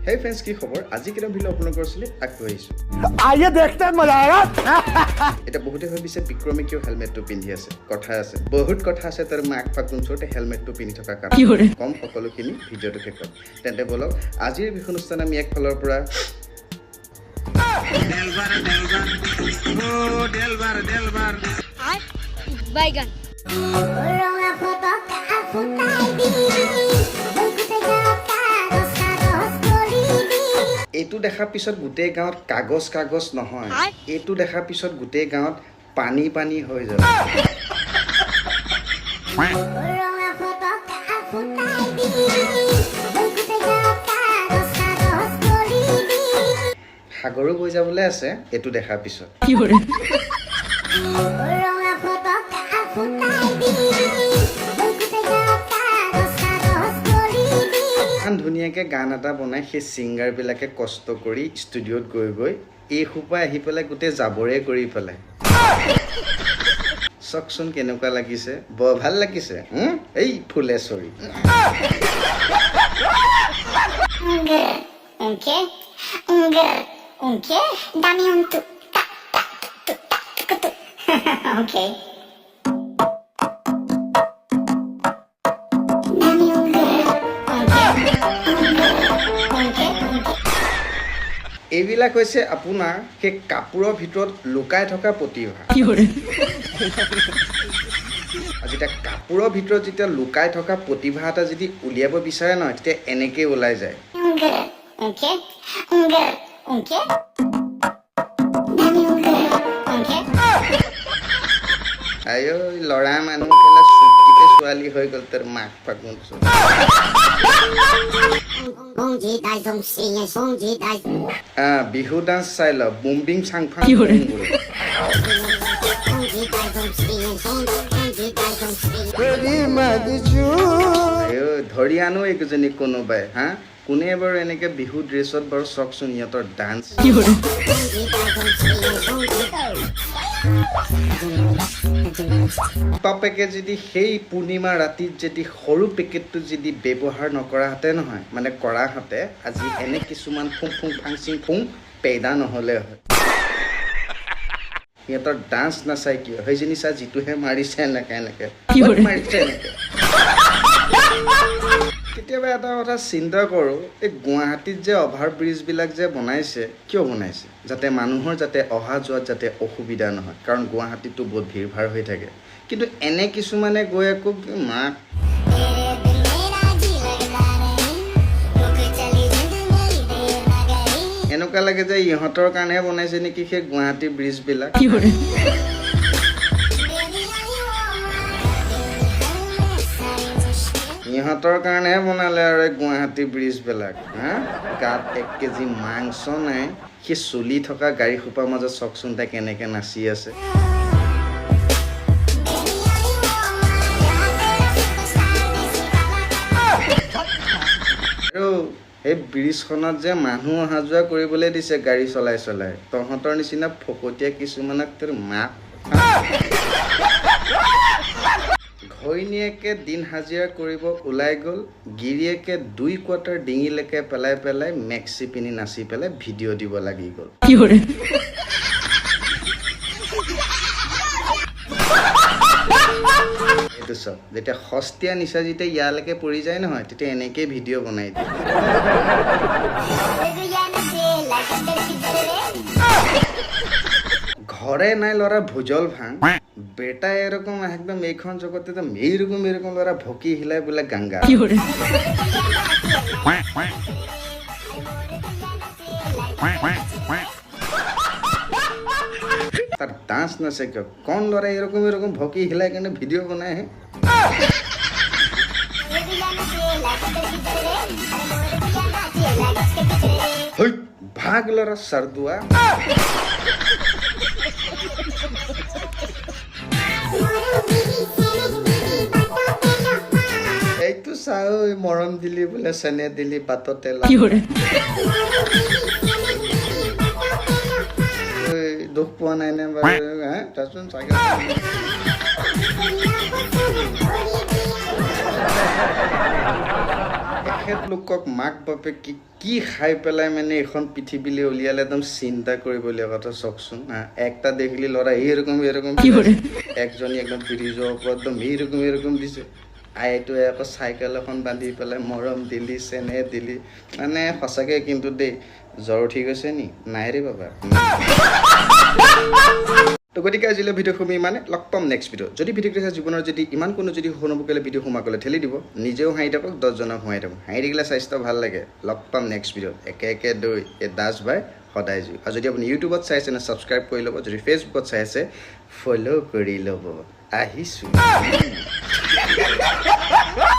Hey friends, কি খবৰ? আজি কিটা ভিডিও আপলোড কৰিছিলো আকৌ আহিছো। आइए देखते हैं मजा आएगा। এটা বহুতে ভাবিছে বিক্ৰমে কিয় হেলমেটটো পিন্ধি আছে। কথা আছে। বহুত কথা আছে তাৰ মাক ফাগুন চোতে হেলমেটটো পিন্ধি থকা কাৰণ। কম সকলোখিনি ভিডিওটো শেষত। তেন্তে বলক আজিৰ বিহু অনুষ্ঠান আমি এক ফালৰ পৰা দেলবাৰ বাইগান এইটো দেখা পিছত গোটেই গাঁৱত কাগজ নহয় এইটো দেখা পিছত গোটেই গাঁৱত পানী হৈ যাব সাগৰো বৈ যাবলৈ আছে এইটো দেখা পিছত ধুনীয়াকে গান এটা বনাই সেই সিংগাৰ বিলাকে কষ্ট কৰি ষ্টুডিঅ'ত গৈ এই খুপা আহি পেলাই গোটেই জাবৰে কৰি পেলাই চকচোন কেনেকুৱা লাগিছে বৰ ভাল লাগিছে এই Phuleswari dame un tu okay. এইবিলাক হৈছে আপোনাৰ সেই কাপোৰৰ ভিতৰত লুকাই থকা প্ৰতিভা যেতিয়া কাপোৰৰ ভিতৰত যেতিয়া লুকাই থকা প্ৰতিভা এটা যদি উলিয়াব বিচাৰে নহয় তেতিয়া এনেকৈ ওলাই যায় আয়ো ল'ৰা মানুহ কেলা চুটকিতে ছোৱালী হৈ গ'ল তোৰ মাক ফাগুন বিহু ডান্স চাই ল বুম্বিং চাংফাং ধৰি আনো এইকেইজনী কোনোবাই হা কোনে বাৰু এনেকে বিহু ড্ৰেছত বাৰু চকচোন সিহঁতৰ ডান্স বাপেকে যদি সেই পূৰ্ণিমা ৰাতিত যদি সৰু পেকেটটো যদি ব্যৱহাৰ নকৰাহেঁতে নহয় মানে কৰাহেঁতে আজি এনে কিছুমান ফুং ফাংচিং ফুং পেদা নহ'লে হয় সিহঁতৰ ডান্স নাচাই কিয় সেইজনী চা যিটোহে মাৰিছে এনেকে মাৰিছে এনেকে কেতিয়াবা এটা কথা চিন্তা কৰোঁ এই গুৱাহাটীত যে অভাৰ ব্ৰিজবিলাক যে বনাইছে কিয় বনাইছে যাতে মানুহৰ যাতে অহা যোৱাত যাতে অসুবিধা নহয় কাৰণ গুৱাহাটীততো বহুত ভিৰ ভাৰ হৈ থাকে কিন্তু এনে কিছুমানে গৈ আকৌ মাক এনেকুৱা লাগে যে ইহঁতৰ কাৰণেহে বনাইছে নেকি সেই গুৱাহাটী ব্ৰিজবিলাক ইহঁতৰ কাৰণেহে বনালে আৰু এই গুৱাহাটী ব্ৰিজবিলাক হা গাত 1 কেজি মাংস নাই সেই চলি থকা গাড়ী খোপাৰ মাজত চকচোন তাই কেনেকৈ নাচি আছে আৰু এই ব্ৰিজখনত যে মানুহ অহা যোৱা কৰিবলৈ দিছে গাড়ী চলাই তহঁতৰ নিচিনা ফকতীয়া কিছুমানক তোৰ মাক ঘৈণীয়েকে দিন হাজিৰা কৰিব ওলাই গ'ল গিৰিয়েকে 2 কোৱাৰ্টাৰ ডিঙিলৈকে পেলাই মেক্সি পিনি নাচি পেলাই ভিডিঅ' দিব লাগি গ'ল এইটো চব যেতিয়া সস্তীয়া নিচা যেতিয়া ইয়ালৈকে পৰি যায় নহয় তেতিয়া এনেকেই ভিডিঅ' বনাই দিয়ে ঘরে নাই লড়া ভুজল ভাঙ বেটা এরকম একদম এইখন জগতে তো এইরকম লড়া ভকি হিলাই বলে গঙ্গা তার ডান্স নাচে কেউ কোন লড়া এরকম ভকি হিলাই কেন ভিডিও বনায় হে ভাগ লড়া সরদুয়া এইটো চাও মৰম দিলি বোলে চেনে দিলি বাটতে দুখ পোৱা নাই নে বাৰু হা তাচোন চাগে তেখেত লোকক মাক বাপে কি খাই পেলাই মানে এখন পৃথিৱীলৈ উলিয়ালে একদম চিন্তা কৰিবলগীয়া কথা চাওকচোন একটা দেখিলি ল'ৰা এইৰকম একজনী একদম ব্ৰিজৰ ওপৰত একদম এইৰকম দিছে আইটোৱে আকৌ চাইকেল এখন বান্ধি পেলাই মৰম দিলি চেনে দিলি মানে সঁচাকৈ কিন্তু দেই জ্বৰ উঠি গৈছে নি নাই ৰে বাবা তো গতিকে আজিলৈ ভিডিঅ' শুমি মানে লগ পাম নেক্সট ভিডিঅ' যদি ভিডিঅ' চাই জীৱনৰ যদি ইমান কোনো যদি শুনবকলে ভিডিঅ' সোমাকলে ঠেলি দিব নিজেও হাঁহি থাকক 10জনক হুঁৱাই থাকক হাঁহি থাকিলে স্বাস্থ্য ভাল লাগে লগ পাম নেক্সট ভিডিঅ'ত একে দৈ এই দাস বাই সদায় জুই আৰু যদি আপুনি ইউটিউবত চাই আছে ছাবস্ক্ৰাইব কৰি ল'ব যদি ফেচবুকত চাই আছে ফ'ল' কৰি ল'ব আহিছোঁ